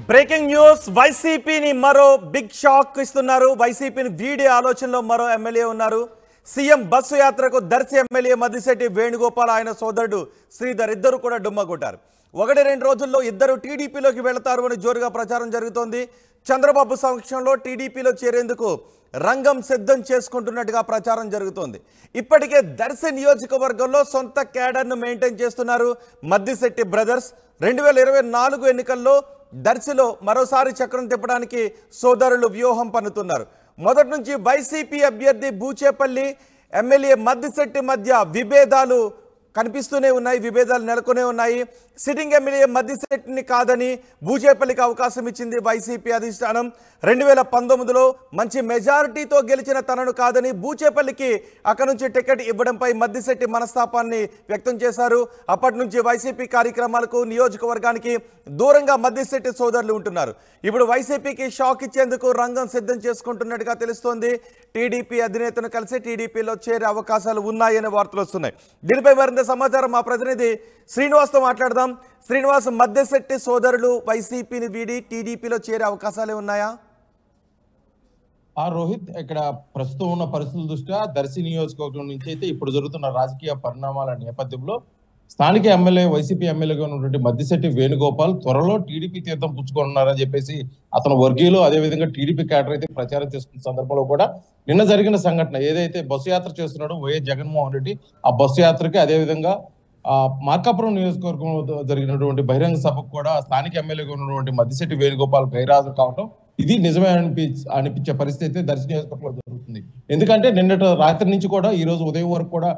Breaking news వైసీపీని మరో big shock ఇస్తున్నారు. వైసీపీని వీడే ఆలోచనలో మరో ఎమ్మెల్యే ఉన్నారు. సీఎం బస్సు యాత్రకు దర్శి ఎమ్మెల్యే మద్దిశెట్టి వేణుగోపాల్ ఆయన సోదరుడు శ్రీధర్ ఇద్దరు కూడా డుమ్మా కొట్టారు. 1-2 రోజుల్లో ఇద్దరు టీడీపీలోకి వెళతారు అని జోరుగా ప్రచారం జరుగుతోంది. చంద్రబాబు సమక్షంలో టీడీపీలో చేరేందుకు రంగం సిద్ధం చేసుకుంటున్నట్టుగా ప్రచారం జరుగుతోంది. ఇప్పటికే దర్శి నియోజకవర్గంలో సొంత క్యాడర్ను మెయింటైన్ చేస్తున్నారు మద్దిశెట్టి బ్రదర్స్. 2024 ఎన్నికల్లో దర్శిలో మరోసారి చక్రం తిప్పడానికి సోదరులు వ్యూహం పన్నుతున్నారు. మొదటి నుంచి వైసీపీ అభ్యర్థి బూచేపల్లి ఎమ్మెల్యే మద్దిశెట్టి మధ్య విభేదాలు కనిపిస్తూనే ఉన్నాయి, విభేదాలు నెలకొనే ఉన్నాయి. సిట్టింగ్ ఎమ్మెల్యే మద్దిశెట్టిని కాదని బూచేపల్లికి అవకాశం ఇచ్చింది వైసీపీ అధిష్టానం. 2019లో మంచి మెజారిటీతో గెలిచిన తనను కాదని బూచేపల్లికి అక్కడి నుంచి టికెట్ ఇవ్వడంపై మద్దిశెట్టి మనస్తాపాన్ని వ్యక్తం చేశారు. అప్పటి నుంచి వైసీపీ కార్యక్రమాలకు నియోజకవర్గానికి దూరంగా మద్దిశెట్టి సోదరులు ఉంటున్నారు. ఇప్పుడు వైసీపీకి షాక్ ఇచ్చేందుకు రంగం సిద్ధం చేసుకుంటున్నట్టుగా తెలుస్తోంది. టీడీపీ అధినేతను కలిసి టీడీపీలో చేరే అవకాశాలు ఉన్నాయనే వార్తలు వస్తున్నాయి. దీనిపై మరింత సమాచారం మా ప్రతినిధి శ్రీనివాస్తో మాట్లాడదాం. శ్రీనివాస్, మద్దిశెట్టి సోదరులు వైసీపీని వీడి టీడీపీలో చేరే అవకాశాలే ఉన్నాయా? రోహిత్, ఇక్కడ ప్రస్తుతం ఉన్న పరిస్థితుల దృష్ట్యా దర్శి నియోజకవర్గం నుంచి అయితే ఇప్పుడు జరుగుతున్న రాజకీయ పరిణామాల నేపథ్యంలో స్థానిక ఎమ్మెల్యే వైసీపీ ఎమ్మెల్యేగా ఉన్నటువంటి మద్దిశెట్టి వేణుగోపాల్ త్వరలో టీడీపీ తీర్థం పుచ్చుకోనున్నారని చెప్పేసి అతను వర్గీయులు అదేవిధంగా టీడీపీ క్యాడర్ అయితే ప్రచారం చేస్తున్న సందర్భంలో కూడా నిన్న జరిగిన సంఘటన ఏదైతే బస్సు యాత్ర చేస్తున్నాడో వైఎస్ జగన్మోహన్ రెడ్డి, ఆ బస్సు యాత్రకి అదేవిధంగా మార్కాపురం నియోజకవర్గంలో జరిగినటువంటి బహిరంగ సభకు కూడా స్థానిక ఎమ్మెల్యేగా ఉన్నటువంటి మద్దిశెట్టి వేణుగోపాల్ గైరాజు కావటం ఇది నిజమే అనిపించే పరిస్థితి దర్శి నియోజకవర్గంలో జరుగుతుంది. ఎందుకంటే నిన్నటి రాత్రి నుంచి కూడా ఈ రోజు ఉదయం వరకు కూడా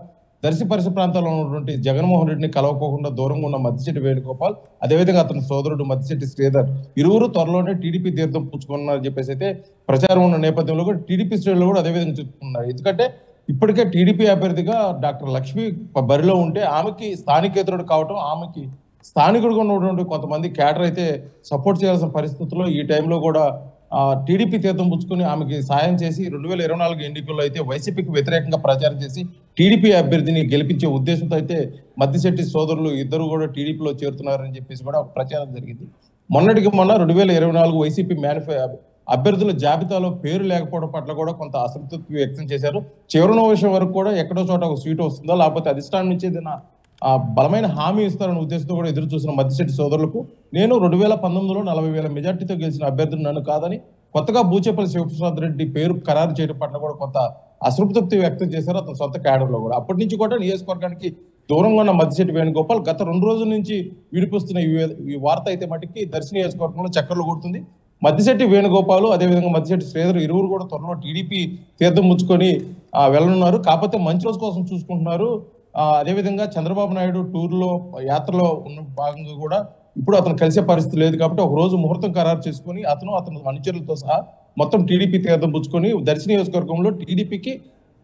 దర్శి పరిసర ప్రాంతాల్లో ఉన్నటువంటి జగన్మోహన్ రెడ్డిని కలవకోకుండా దూరంగా ఉన్న మద్దిశెట్టి వేణుగోపాల్ అదేవిధంగా అతని సోదరుడు మద్దిశెట్టి శ్రీధర్ ఇరువురు త్వరలోనే టీడీపీ తీర్థం పుచ్చుకున్నారని చెప్పేసి అయితే ప్రచారం ఉన్న నేపథ్యంలో కూడా టీడీపీ శ్రేణులు కూడా అదేవిధంగా చెప్తున్నారు. ఎందుకంటే ఇప్పటికే టీడీపీ అభ్యర్థిగా డాక్టర్ లక్ష్మి బరిలో ఉంటే ఆమెకి స్థానికేతరుడు కావటం, ఆమెకి స్థానికుడుగా ఉన్నటువంటి కొంతమంది క్యాడర్ అయితే సపోర్ట్ చేయాల్సిన పరిస్థితుల్లో ఈ టైంలో కూడా టీడీపీ తీర్థం పుచ్చుకుని ఆమెకి సాయం చేసి 2024 ఎన్నికల్లో అయితే వైసీపీకి వ్యతిరేకంగా ప్రచారం చేసి టీడీపీ అభ్యర్థిని గెలిపించే ఉద్దేశంతో అయితే మద్దిశెట్టి సోదరులు ఇద్దరు కూడా టీడీపీలో చేరుతున్నారని చెప్పేసి కూడా ఒక ప్రచారం జరిగింది. మొన్నటికి మొన్న 2024 వైసీపీ అభ్యర్థుల జాబితాలో పేరు లేకపోవడం పట్ల కూడా కొంత అసంతృప్తి వ్యక్తం చేశారు. చివరి నిమిషం వరకు కూడా ఎక్కడో చోట ఒక సీటు వస్తుందో లేకపోతే అధిష్టానం నుంచి ఏదైనా బలమైన హామీ ఇస్తారన్న ఉద్దేశంతో కూడా ఎదురు చూసిన మద్దిశెట్టి సోదరులకు నేను 2019లో 40,000 మెజార్టీతో గెలిచిన అభ్యర్థులు నన్ను కాదని కొత్తగా బూచేపల్లి శివప్రసాద్ రెడ్డి పేరు ఖరారు చేయడం పట్ల కూడా కొంత అసంతృప్తి వ్యక్తం చేశారు అతని సొంత క్యాడర్లో కూడా. అప్పటి నుంచి కూడా నియోజకవర్గానికి దూరంగా ఉన్న మద్దిశెట్టి వేణుగోపాల్ గత 2 రోజుల నుంచి వినిపిస్తున్న ఈ వార్త అయితే మటుకి దర్శి నియోజకవర్గంలో చక్కర్లు కొడుతుంది. మద్దిశెట్టి వేణుగోపాల్ అదేవిధంగా మద్దిశెట్టి శ్రీధర్ ఇరువురు కూడా త్వరలో టీడీపీ తీర్థం ముచ్చుకొని వెళ్ళనున్నారు. కాకపోతే మంచి రోజు కోసం చూసుకుంటున్నారు. అదేవిధంగా చంద్రబాబు నాయుడు టూర్లో యాత్రలో ఉన్న భాగంగా కూడా ఇప్పుడు అతను కలిసే పరిస్థితి లేదు కాబట్టి ఒక రోజు ముహూర్తం ఖరారు చేసుకుని అతను అనుచరులతో సహా మొత్తం టీడీపీ తీర్థం పుచ్చుకొని దర్శి నియోజకవర్గంలో టీడీపీకి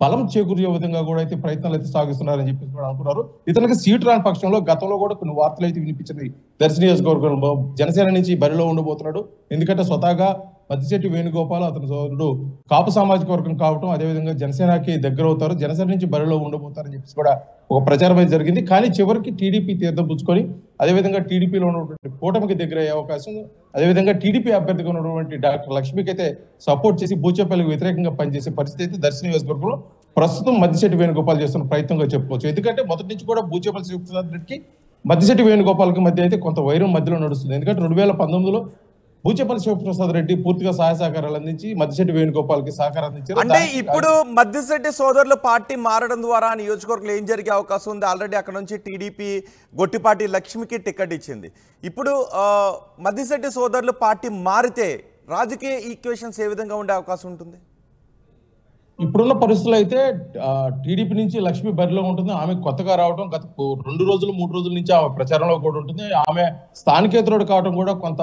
బలం చేకూర్చే విధంగా కూడా అయితే ప్రయత్నాలు అయితే సాగిస్తున్నారని చెప్పేసి కూడా అనుకున్నారు. ఇతనికి సీటు రాని పక్షంలో గతంలో కూడా కొన్ని వార్తలు అయితే వినిపించింది. దర్శి నియోజకవర్గంలో జనసేన నుంచి బరిలో ఉండబోతున్నాడు. ఎందుకంటే స్వతహాగా మద్దిశెట్టి వేణుగోపాల్ అతని సోదరుడు కాపు సామాజిక వర్గం కావటం అదేవిధంగా జనసేనకి దగ్గర అవుతారు, జనసేన నుంచి బరిలో ఉండబోతారని చెప్పేసి కూడా ఒక ప్రచారం అయితే జరిగింది. కానీ చివరికి టీడీపీ తీర్థం పుచ్చుకొని అదేవిధంగా టీడీపీలో ఉన్నటువంటి కూటమికి దగ్గర అయ్యే అవకాశం అదేవిధంగా టీడీపీ అభ్యర్థిగా ఉన్నటువంటి డాక్టర్ లక్ష్మికి అయితే సపోర్ట్ చేసి బూచేపల్లికి వ్యతిరేకంగా పనిచేసే పరిస్థితి దర్శి నియోజకవర్గంలో ప్రస్తుతం మద్దిశెట్టి వేణుగోపాల్ చేస్తున్న ప్రయత్నంగా చెప్పుకోవచ్చు. ఎందుకంటే మొదటి నుంచి కూడా బూచేపల్లి శివప్రసాద్ రెడ్డికి మద్దిశెట్టి వేణుగోపాల్కి మధ్య అయితే కొంత వైరం మధ్యలో నడుస్తుంది. ఎందుకంటే 2019లో బూచేపల్లి శివప్రసాద్ రెడ్డి పూర్తిగా సహాయ సహకారాలు అందించి మద్దిశెట్టి వేణుగోపాల్కి సహకారం అందించారు. అంటే ఇప్పుడు మద్దిశెట్టి సోదరులు పార్టీ మారడం ద్వారా నియోజకవర్గంలో ఏం జరిగే అవకాశం ఉంది? ఆల్రెడీ అక్కడ నుంచి టీడీపీ గొట్టిపాటి లక్ష్మికి టికెట్ ఇచ్చింది. ఇప్పుడు మద్దిశెట్టి సోదరులు పార్టీ మారితే రాజకీయ ఈక్వేషన్స్ ఏ విధంగా ఉండే అవకాశం ఉంటుంది? ఇప్పుడున్న పరిస్థితులు అయితే టీడీపీ నుంచి లక్ష్మి బరిలో ఉంటుంది. ఆమె కొత్తగా రావడం గత 2 రోజులు 3 రోజుల నుంచి ఆమె ప్రచారంలో కూడా ఉంటుంది. ఆమె స్థానికేతరుడు కావడం కూడా కొంత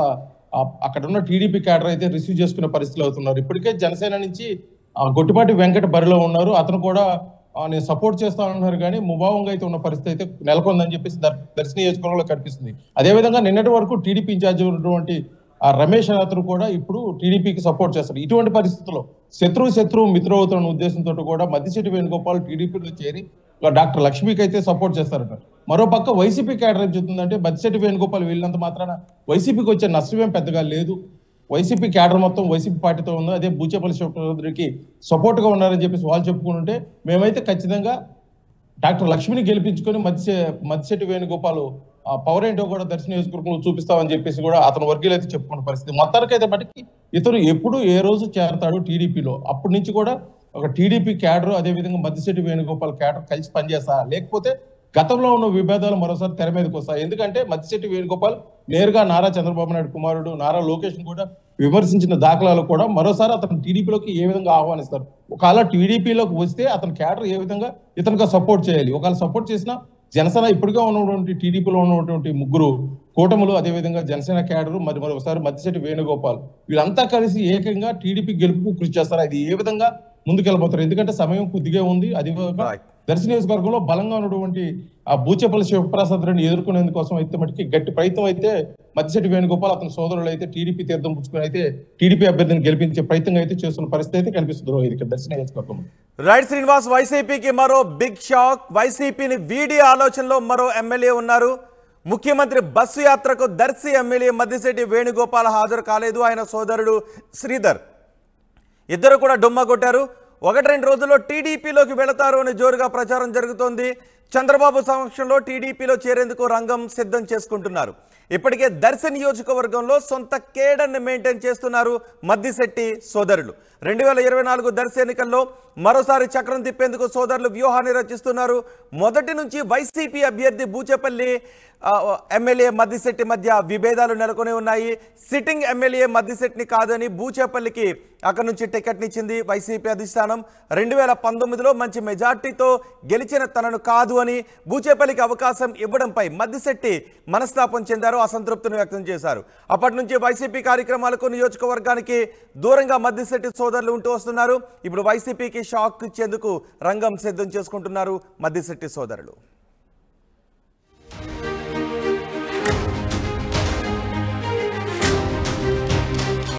అక్కడ ఉన్న టీడీపీ క్యాడర్ అయితే రిసీవ్ చేసుకునే పరిస్థితులు అవుతున్నారు. ఇప్పటికే జనసేన నుంచి గొట్టిపాటి వెంకట బరిలో ఉన్నారు. అతను కూడా నేను సపోర్ట్ చేస్తానన్నారు కానీ ముభావంగా అయితే ఉన్న పరిస్థితి అయితే నెలకొందని చెప్పేసి దర్శి నియోజకవర్గంలో కనిపిస్తుంది. అదేవిధంగా నిన్నటి వరకు టీడీపీ ఇన్ఛార్జ్ ఉన్నటువంటి రమేష్ అతను కూడా ఇప్పుడు టీడీపీకి సపోర్ట్ చేస్తారు. ఇటువంటి పరిస్థితుల్లో శత్రువు మిత్రువు అవుతున్న ఉద్దేశంతో కూడా మద్దిశెట్టి వేణుగోపాల్ టీడీపీలో చేరి డాక్టర్ లక్ష్మికి అయితే సపోర్ట్ చేస్తారట. మరో పక్క వైసీపీ క్యాడర్ ఏం చెప్తుందంటే బద్దిశెట్టి వేణుగోపాల్ వెళ్ళినంత మాత్రాన వైసీపీకి వచ్చే నష్టమేం పెద్దగా లేదు, వైసీపీ క్యాడర్ మొత్తం వైసీపీ పార్టీతో ఉంది, అదే బూచేపల్లి శివప్రసాద్కి సపోర్ట్ గా ఉన్నారని చెప్పేసి వాళ్ళు చెప్పుకుంటుంటే మేమైతే ఖచ్చితంగా డాక్టర్ లక్ష్మిని గెలిపించుకొని మద్దిశెట్టి వేణుగోపాల్ పవర్ ఏంటో కూడా దర్శన నియోజకవర్గంలో చూపిస్తామని చెప్పేసి కూడా అతను వర్గీయులు అయితే చెప్పుకున్న పరిస్థితి. మొత్తానికైతే బట్టి ఇతను ఎప్పుడు ఏ రోజు చేరతాడు టీడీపీలో, అప్పటి నుంచి కూడా ఒక టీడీపీ క్యాడర్ అదేవిధంగా మద్దిశెట్టి వేణుగోపాల్ క్యాడర్ కలిసి పనిచేస్తా, లేకపోతే గతంలో ఉన్న విభేదాలు మరోసారి తెర మీదకి వస్తాయి. ఎందుకంటే మద్దిశెట్టి వేణుగోపాల్ నేరుగా నారా చంద్రబాబు నాయుడు కుమారుడు నారా లోకేష్ కూడా విమర్శించిన దాఖలాలు కూడా మరోసారి అతను టీడీపీలోకి ఏ విధంగా ఆహ్వానిస్తారు, ఒకవేళ టీడీపీలోకి వస్తే అతని క్యాడర్ ఏ విధంగా ఇతనికి సపోర్ట్ చేయాలి, ఒకవేళ సపోర్ట్ చేసినా జనసేన ఇప్పటిగా ఉన్నటువంటి టీడీపీలో ఉన్నటువంటి ముగ్గురు కూటములు అదేవిధంగా జనసేన క్యాడరు మరోసారి మద్దిశెట్టి వేణుగోపాల్ వీళ్ళంతా కలిసి ఏకంగా టీడీపీ గెలుపుకు కృషి చేస్తారు. అది ఏ విధంగా ముందుకెళ్ళిపోతారు, ఎందుకంటే సమయం కొద్దిగా ఉంది. అది దర్శి నియోజకవర్గంలో బలంగా ఉన్నటువంటి ఆ బూచేపల్లి శివప్రసాద్ రెడ్డిని ఎదుర్కొనేందుకోసం అయితే మటుకి గట్టి ప్రయత్నం అయితే మద్దిశెట్టి వేణుగోపాల్ అతని సోదరులు అయితే టీడీపీ తీర్థం పుచ్చుకొని అయితే టీడీపీ అభ్యర్థిని గెలిపించే ప్రయత్నం అయితే చేస్తున్న పరిస్థితి అయితే కనిపిస్తుంది ఇక్కడ దర్శి నియోజకవర్గం. రైట్ శ్రీనివాస్, వైసీపీకి మరో బిగ్ షాక్. వైసీపీని వీడి ఆలోచనలో మరో ఎమ్మెల్యే ఉన్నారు. ముఖ్యమంత్రి బస్సు యాత్రకు దర్శి ఎమ్మెల్యే మద్దిశెట్టి వేణుగోపాల్ హాజరు కాలేదు, ఆయన సోదరుడు శ్రీధర్ ఇద్దరు కూడా డొమ్మ కొట్టారు. 1-2 రోజుల్లో టీడీపీలోకి వెళతారు అని జోరుగా ప్రచారం జరుగుతోంది. చంద్రబాబు సమక్షంలో టీడీపీలో చేరేందుకు రంగం సిద్ధం చేసుకుంటున్నారు. ఇప్పటికే దర్శి నియోజకవర్గంలో సొంత కేడర్ని మెయింటైన్ చేస్తున్నారు మద్దిశెట్టి సోదరులు. 2024 దర్శి ఎన్నికల్లో మరోసారి చక్రం తిప్పేందుకు సోదరులు వ్యూహాన్ని రచిస్తున్నారు. మొదటి నుంచి వైసీపీ అభ్యర్థి బూచేపల్లి ఎమ్మెల్యే మద్దిశెట్టి మధ్య విభేదాలు నెలకొని ఉన్నాయి. సిట్టింగ్ ఎమ్మెల్యే మద్దిశెట్టిని కాదని బూచేపల్లికి అక్కడి నుంచి టికెట్నిచ్చింది వైసీపీ అధిష్టానం. 2019లో మంచి మెజార్టీతో గెలిచిన తనను కాదు అని బూచేపల్లికి అవకాశం ఇవ్వడంపై మద్దిశెట్టి మనస్తాపం చెందారు, అసంతృప్తిని వ్యక్తం చేశారు. అప్పటి నుంచి వైసీపీ కార్యక్రమాలకు నియోజకవర్గానికి దూరంగా మద్దిశెట్టి సోదరులు ఉంటూ వస్తున్నారు. ఇప్పుడు వైసీపీకి షాక్ ఇచ్చేందుకు రంగం సిద్ధం చేసుకుంటున్నారు మద్దిశెట్టి సోదరులు.